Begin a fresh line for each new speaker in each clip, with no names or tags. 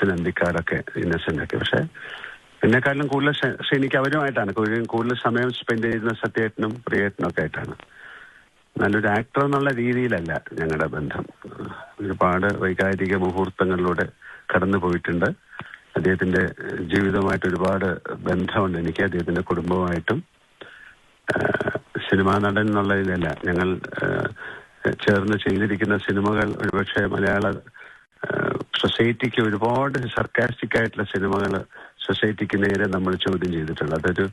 നിതിൻ അന്തിക്കാടൊക്കെ ഇന്നസെന്റ് ഒക്കെ. പക്ഷെ എന്നെക്കാളും കൂടുതൽ ശ്രീനിക്ക് അവരുമായിട്ടാണ് കൂടുതൽ സമയം സ്പെൻഡ് ചെയ്യുന്ന സത്യേട്ടനും പ്രിയേട്ടനും ഒക്കെ ആയിട്ടാണ്. നല്ലൊരു ആക്ടർ എന്നുള്ള രീതിയിലല്ല ഞങ്ങളുടെ ബന്ധം. ഒരുപാട് വൈകാരിക മുഹൂർത്തങ്ങളിലൂടെ കടന്നു പോയിട്ടുണ്ട്. അദ്ദേഹത്തിന്റെ ജീവിതവുമായിട്ട് ഒരുപാട് ബന്ധമുണ്ട് എനിക്ക്, അദ്ദേഹത്തിന്റെ കുടുംബവുമായിട്ടും. സിനിമാ നടൻ എന്നുള്ള ഇതിലല്ല, ഞങ്ങൾ ചേർന്ന് ചെയ്തിരിക്കുന്ന സിനിമകൾ ഒരുപക്ഷെ മലയാള സൊസൈറ്റിക്ക് ഒരുപാട് സർക്കാസ്റ്റിക് ആയിട്ടുള്ള സിനിമകൾ സൊസൈറ്റിക്ക് നേരെ നമ്മൾ ചോദ്യം ചെയ്തിട്ടുണ്ട്. അതൊരു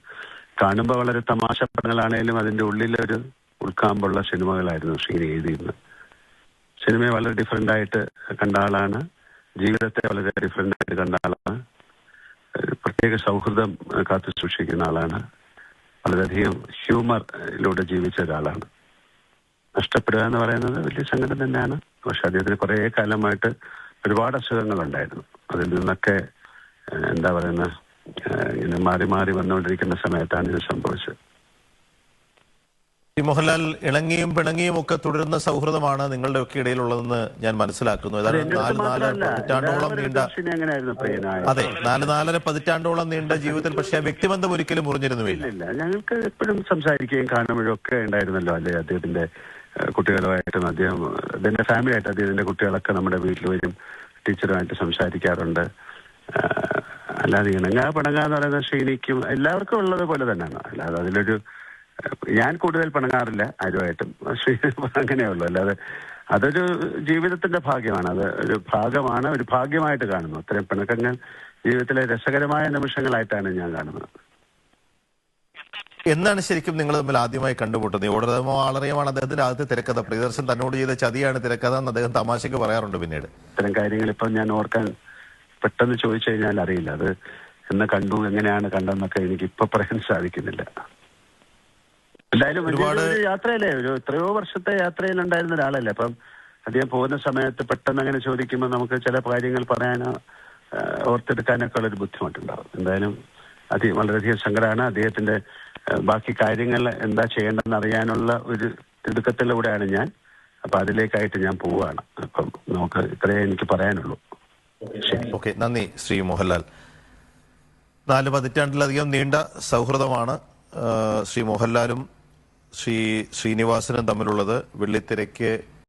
കാണുമ്പോൾ വളരെ തമാശ പടങ്ങളാണേലും അതിന്റെ ഉള്ളിലൊരു ഉൾക്കാമ്പുള്ള സിനിമകളായിരുന്നു ശ്രീനി എഴുതിയിരുന്നത്. സിനിമയെ വളരെ ഡിഫറെന്റ് ആയിട്ട് കണ്ട ആളാണ്, ജീവിതത്തെ വളരെ ഡിഫറെന്റ് ആയിട്ട് കണ്ട ആളാണ്, ഒരു പ്രത്യേക സൗഹൃദം കാത്തു സൂക്ഷിക്കുന്ന ആളാണ്, വളരെയധികം ഹ്യൂമറിലൂടെ ജീവിച്ച ഒരാളാണ്. നഷ്ടപ്പെടുക എന്ന് പറയുന്നത് വലിയ സങ്കടം തന്നെയാണ്. പക്ഷെ അദ്ദേഹത്തിന് കുറേ കാലമായിട്ട് ഒരുപാട് അസുഖങ്ങളുണ്ടായിരുന്നു. അതിൽ നിന്നൊക്കെ എന്താ പറയുന്ന ഇങ്ങനെ മാറി മാറി വന്നുകൊണ്ടിരിക്കുന്ന സമയത്താണ് ഇത് സംഭവിച്ചത്.
മോഹൻലാൽ ഇണങ്ങിയും പിണങ്ങിയും ഒക്കെ തുടരുന്ന സൗഹൃദമാണ് നിങ്ങളുടെ ഒക്കെ ഇടയിലുള്ളതെന്ന് ഞാൻ മനസ്സിലാക്കുന്നു. ഏതാണ്ട് 4 പതിറ്റാണ്ടോളം നീണ്ട അതെ 4 പതിറ്റാണ്ടോളം നീണ്ട ജീവിതത്തിൽ പക്ഷേ വ്യക്തിബന്ധം ഒരിക്കലും മുറിഞ്ഞിരുന്നുമില്ല.
ഞങ്ങൾക്ക് എപ്പോഴും സംസാരിക്കുകയും കാണുമ്പോഴും ഒക്കെ ഉണ്ടായിരുന്നല്ലോ. അല്ലെ, അദ്ദേഹത്തിന്റെ കുട്ടികളുമായിട്ടും അദ്ദേഹത്തിന്റെ ഫാമിലിയായിട്ട് അദ്ദേഹത്തിന്റെ കുട്ടികളൊക്കെ നമ്മുടെ വീട്ടിൽ വരും, ടീച്ചറുമായിട്ട് സംസാരിക്കാറുണ്ട്. അല്ലാതെ ഇണങ്ങാ പിണങ്ങാ എന്ന് പറയുന്ന ശ്രീനിക്കും എല്ലാവർക്കും ഉള്ളത് പോലെ തന്നെയാണ്. അല്ലാതെ അതിലൊരു ഞാൻ കൂടുതൽ പിണങ്ങാറില്ല ആരുമായിട്ടും, അങ്ങനെയുള്ളൂ. അല്ലാതെ അതൊരു ജീവിതത്തിന്റെ ഭാഗ്യമാണ്, അത് ഒരു ഭാഗമാണ്, ഒരു ഭാഗ്യമായിട്ട് കാണുന്നു. അത്രയും പിണക്കങ്ങൾ ജീവിതത്തിലെ രസകരമായ നിമിഷങ്ങളായിട്ടാണ് ഞാൻ കാണുന്നത്.
എന്നാണ് ശരിക്കും നിങ്ങൾ തമ്മിൽ ആദ്യമായി കണ്ടുമുട്ടുന്നത്? ഓടരമോ ആളറിയുമാണ് അദ്ദേഹത്തിന്റെ ആദ്യത്തെ തിരക്കഥ. പ്രിയദർശൻ തന്നോട് ചെയ്ത ചതിയാണ് തിരക്കഥ എന്ന് അദ്ദേഹം തമാശക്ക് പറയാറുണ്ട്. പിന്നീട്
ഇത്തരം കാര്യങ്ങൾ ഇപ്പം ഞാൻ ഓർക്കാൻ പെട്ടെന്ന് ചോദിച്ചു കഴിഞ്ഞാൽ അറിയില്ല. അത് എന്ന് കണ്ടു, എങ്ങനെയാണ് കണ്ടെന്നൊക്കെ എനിക്ക് ഇപ്പൊ പറയാൻ സാധിക്കുന്നില്ല. എന്തായാലും ഒരുപാട് യാത്രയല്ലേ, ഒരു എത്രയോ വർഷത്തെ യാത്രയിലുണ്ടായിരുന്ന ഒരാളല്ലേ. അപ്പം അദ്ദേഹം പോകുന്ന സമയത്ത് പെട്ടെന്ന് അങ്ങനെ ചോദിക്കുമ്പോൾ നമുക്ക് ചില കാര്യങ്ങൾ പറയാനോ ഓർത്തെടുക്കാനൊക്കെ ഉള്ളൊരു ബുദ്ധിമുട്ടുണ്ടാവും. എന്തായാലും വളരെയധികം സങ്കടമാണ്. അദ്ദേഹത്തിന്റെ ബാക്കി കാര്യങ്ങൾ എന്താ ചെയ്യേണ്ടതെന്ന് അറിയാനുള്ള ഒരു തിടുക്കത്തിലൂടെയാണ് ഞാൻ. അപ്പൊ അതിലേക്കായിട്ട് ഞാൻ പോവുകയാണ്. അപ്പം നമുക്ക് ഇത്രയേ എനിക്ക് പറയാനുള്ളൂ.
ഓക്കെ, നന്ദി ശ്രീ മോഹൻലാൽ. 4 പതിറ്റാണ്ടിലധികം നീണ്ട സൗഹൃദമാണ് ശ്രീ മോഹൻലാലും ശ്രീനിവാസനും തമ്മിലുള്ളത്. വെള്ളിത്തിരയ്ക്ക്